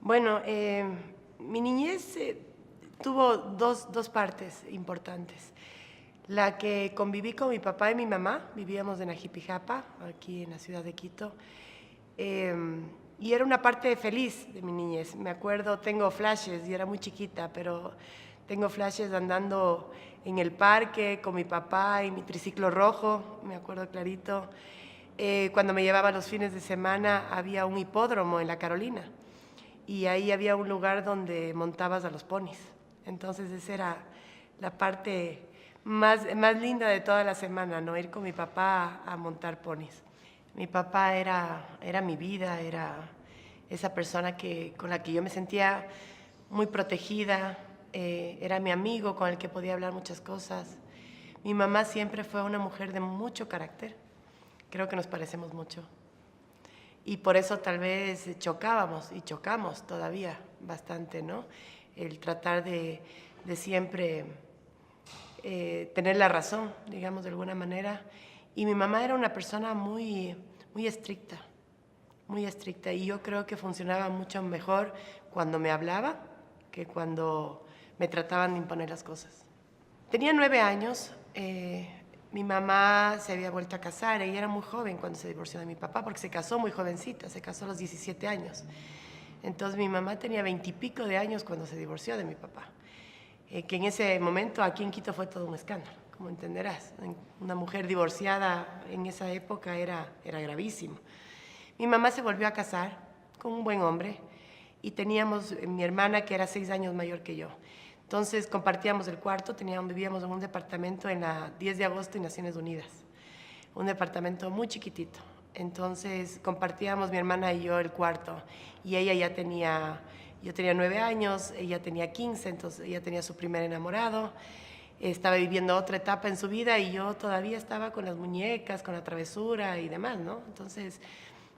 Bueno, mi niñez tuvo dos partes importantes. La que conviví con mi papá y mi mamá, vivíamos en Ajipijapa, aquí en la ciudad de Quito, y era una parte feliz de mi niñez. Me acuerdo, tengo flashes, y era muy chiquita, pero tengo flashes andando en el parque con mi papá y mi triciclo rojo, me acuerdo clarito. Cuando me llevaba los fines de semana había un hipódromo en La Carolina y ahí había un lugar donde montabas a los ponis. Entonces esa era la parte más linda de toda la semana, ¿no? Ir con mi papá a montar ponis. Mi papá era mi vida, era esa persona con la que yo me sentía muy protegida, era mi amigo con el que podía hablar muchas cosas. Mi mamá siempre fue una mujer de mucho carácter, creo que nos parecemos mucho. Y por eso tal vez chocábamos y chocamos todavía bastante, ¿no? El tratar de siempre tener la razón, digamos de alguna manera. Y mi mamá era una persona muy estricta, muy estricta. Y yo creo que funcionaba mucho mejor cuando me hablaba que cuando me trataban de imponer las cosas. Tenía 9 años. Mi mamá se había vuelto a casar, ella era muy joven cuando se divorció de mi papá, porque se casó muy jovencita, se casó a los 17 años. Entonces mi mamá tenía 20 y pico de años cuando se divorció de mi papá, que en ese momento aquí en Quito fue todo un escándalo, como entenderás. Una mujer divorciada en esa época era gravísimo. Mi mamá se volvió a casar con un buen hombre y teníamos mi hermana que era 6 años mayor que yo. Entonces compartíamos el cuarto, vivíamos en un departamento en la 10 de agosto en Naciones Unidas, un departamento muy chiquitito. Entonces compartíamos mi hermana y yo el cuarto y yo tenía 9 años, ella tenía 15, entonces ella tenía su primer enamorado, estaba viviendo otra etapa en su vida y yo todavía estaba con las muñecas, con la travesura y demás, ¿no? Entonces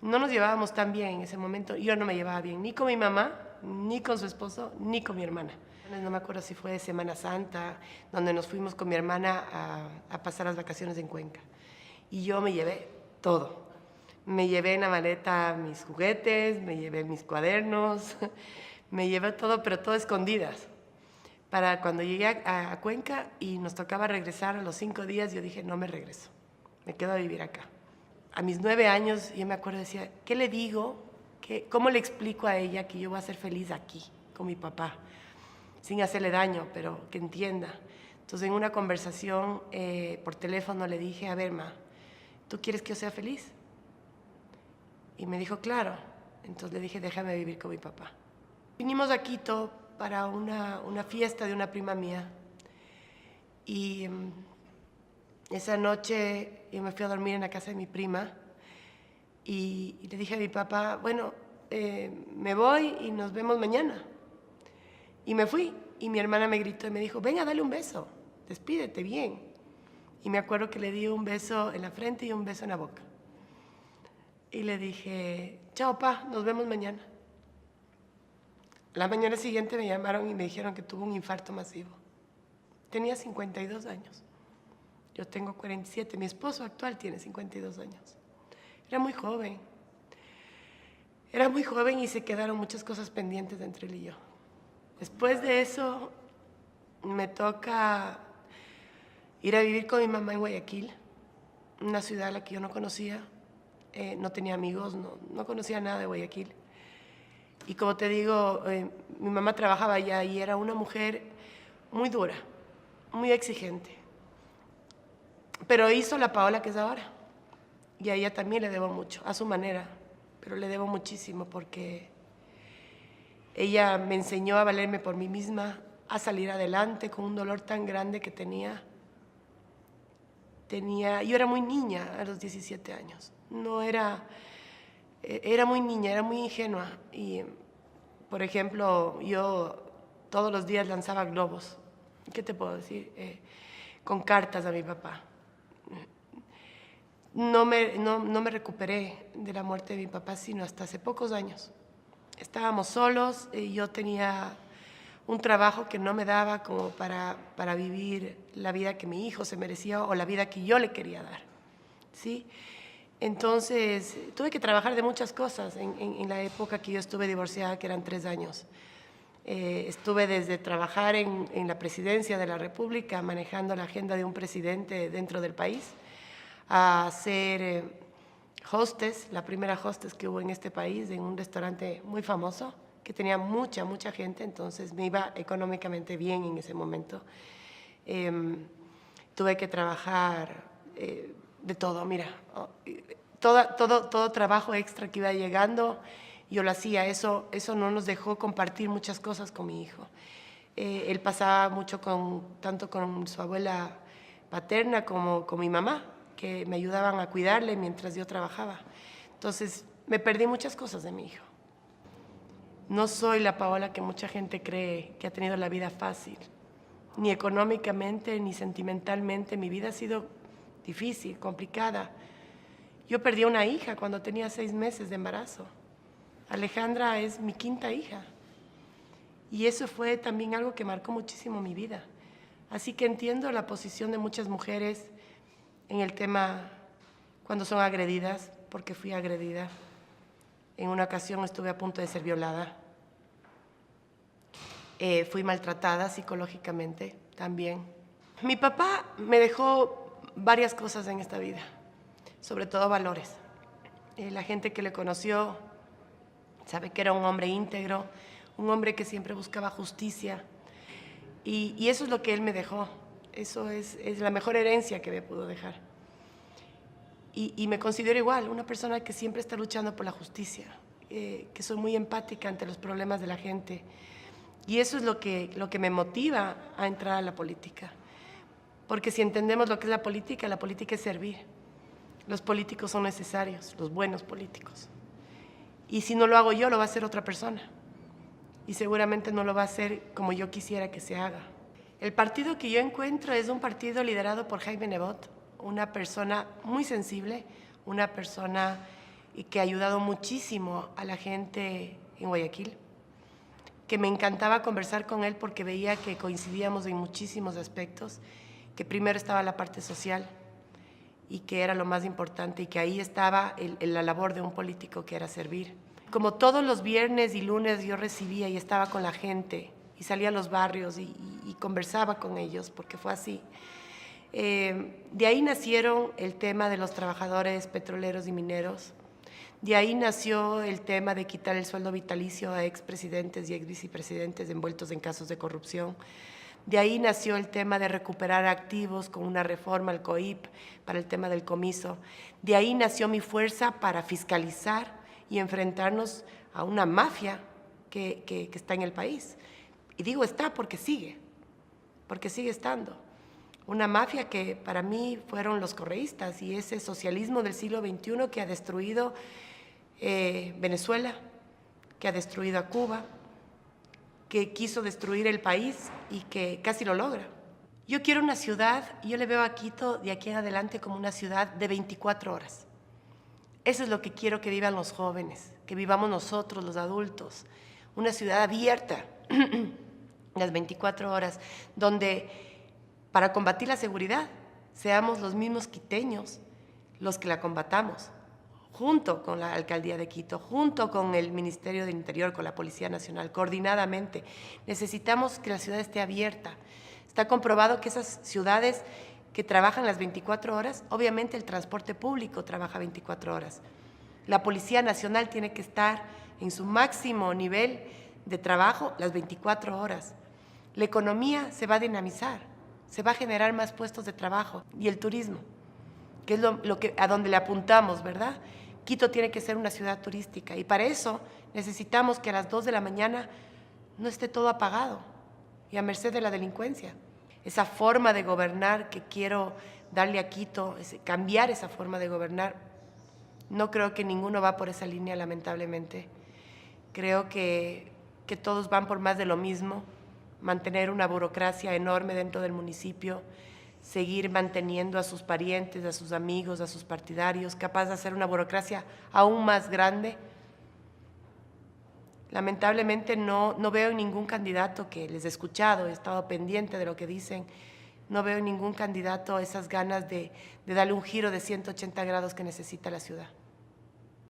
no nos llevábamos tan bien en ese momento. Yo no me llevaba bien ni con mi mamá, ni con su esposo, ni con mi hermana. No me acuerdo si fue Semana Santa, donde nos fuimos con mi hermana a pasar las vacaciones en Cuenca. Y yo me llevé todo. Me llevé en la maleta mis juguetes, me llevé mis cuadernos, me llevé todo, pero todo escondidas. Para cuando llegué a Cuenca y nos tocaba regresar a los 5 días, yo dije, no me regreso, me quedo a vivir acá. A mis 9 años yo me acuerdo, decía, ¿qué le digo? ¿Cómo le explico a ella que yo voy a ser feliz aquí, con mi papá? Sin hacerle daño, pero que entienda. Entonces en una conversación por teléfono le dije, a ver, ma, ¿tú quieres que yo sea feliz? Y me dijo, claro. Entonces le dije, déjame vivir con mi papá. Vinimos a Quito para una fiesta de una prima mía y esa noche yo me fui a dormir en la casa de mi prima y le dije a mi papá, bueno, me voy y nos vemos mañana. Y me fui y mi hermana me gritó y me dijo, venga, dale un beso, despídete bien. Y me acuerdo que le di un beso en la frente y un beso en la boca. Y le dije, chao, pa, nos vemos mañana. La mañana siguiente me llamaron y me dijeron que tuvo un infarto masivo. Tenía 52 años. Yo tengo 47. Mi esposo actual tiene 52 años. Era muy joven. Era muy joven y se quedaron muchas cosas pendientes entre él y yo. Después de eso, me toca ir a vivir con mi mamá en Guayaquil, una ciudad a la que yo no conocía, no tenía amigos, no conocía nada de Guayaquil. Y como te digo, mi mamá trabajaba allá y era una mujer muy dura, muy exigente. Pero hizo la Paola que es ahora. Y a ella también le debo mucho, a su manera, pero le debo muchísimo porque ella me enseñó a valerme por mí misma, a salir adelante con un dolor tan grande que tenía. Yo era muy niña a los 17 años. Era muy niña, era muy ingenua. Y, por ejemplo, yo todos los días lanzaba globos. ¿Qué te puedo decir? Con cartas a mi papá. No me recuperé de la muerte de mi papá, sino hasta hace pocos años. Estábamos solos y yo tenía un trabajo que no me daba como para vivir la vida que mi hijo se merecía o la vida que yo le quería dar, ¿sí? Entonces, tuve que trabajar de muchas cosas en la época que yo estuve divorciada, que eran 3 años. Estuve desde trabajar en la presidencia de la República, manejando la agenda de un presidente dentro del país, a ser hostess, la primera hostess que hubo en este país, en un restaurante muy famoso, que tenía mucha gente, entonces me iba económicamente bien en ese momento. Tuve que trabajar de todo, mira, todo trabajo extra que iba llegando, yo lo hacía. Eso no nos dejó compartir muchas cosas con mi hijo. Él pasaba mucho tanto con su abuela paterna como con mi mamá, que me ayudaban a cuidarle mientras yo trabajaba. Entonces, me perdí muchas cosas de mi hijo. No soy la Paola que mucha gente cree que ha tenido la vida fácil. Ni económicamente, ni sentimentalmente. Mi vida ha sido difícil, complicada. Yo perdí una hija cuando tenía 6 meses de embarazo. Alejandra es mi 5ª hija. Y eso fue también algo que marcó muchísimo mi vida. Así que entiendo la posición de muchas mujeres en el tema cuando son agredidas, porque fui agredida. En una ocasión estuve a punto de ser violada. Fui maltratada psicológicamente también. Mi papá me dejó varias cosas en esta vida, sobre todo valores. La gente que le conoció sabe que era un hombre íntegro, un hombre que siempre buscaba justicia. Y eso es lo que él me dejó. Eso es la mejor herencia que me pudo dejar. Y me considero igual, una persona que siempre está luchando por la justicia, que soy muy empática ante los problemas de la gente. Y eso es lo que me motiva a entrar a la política. Porque si entendemos lo que es la política es servir. Los políticos son necesarios, los buenos políticos. Y si no lo hago yo, lo va a hacer otra persona. Y seguramente no lo va a hacer como yo quisiera que se haga. El partido que yo encuentro es un partido liderado por Jaime Nebot, una persona muy sensible, una persona que ha ayudado muchísimo a la gente en Guayaquil, que me encantaba conversar con él porque veía que coincidíamos en muchísimos aspectos, que primero estaba la parte social y que era lo más importante, y que ahí estaba la labor de un político, que era servir. Como todos los viernes y lunes yo recibía y estaba con la gente y salía a los barrios y conversaba con ellos, porque fue así. De ahí nacieron el tema de los trabajadores petroleros y mineros. De ahí nació el tema de quitar el sueldo vitalicio a expresidentes y exvicepresidentes envueltos en casos de corrupción. De ahí nació el tema de recuperar activos con una reforma al COIP para el tema del comiso. De ahí nació mi fuerza para fiscalizar y enfrentarnos a una mafia que está en el país. Y digo está porque sigue estando. Una mafia que para mí fueron los correístas y ese socialismo del siglo XXI que ha destruido Venezuela, que ha destruido a Cuba, que quiso destruir el país y que casi lo logra. Yo quiero una ciudad, yo le veo a Quito de aquí en adelante como una ciudad de 24 horas. Eso es lo que quiero que vivan los jóvenes, que vivamos nosotros, los adultos. Una ciudad abierta, las 24 horas, donde para combatir la seguridad seamos los mismos quiteños los que la combatamos, junto con la Alcaldía de Quito, junto con el Ministerio del Interior, con la Policía Nacional, coordinadamente. Necesitamos que la ciudad esté abierta. Está comprobado que esas ciudades que trabajan las 24 horas, obviamente el transporte público trabaja 24 horas. La Policía Nacional tiene que estar en su máximo nivel de trabajo las 24 horas. La economía se va a dinamizar, se va a generar más puestos de trabajo, y el turismo, que es a donde le apuntamos, ¿verdad? Quito tiene que ser una ciudad turística, y para eso necesitamos que a las 2 de la mañana no esté todo apagado y a merced de la delincuencia. Esa forma de gobernar que quiero darle a Quito, cambiar esa forma de gobernar, no creo que ninguno va por esa línea, lamentablemente. Creo que todos van por más de lo mismo, mantener una burocracia enorme dentro del municipio, seguir manteniendo a sus parientes, a sus amigos, a sus partidarios, capaz de hacer una burocracia aún más grande. Lamentablemente no veo ningún candidato que les he escuchado, he estado pendiente de lo que dicen, No veo en ningún candidato esas ganas de darle un giro de 180 grados que necesita la ciudad.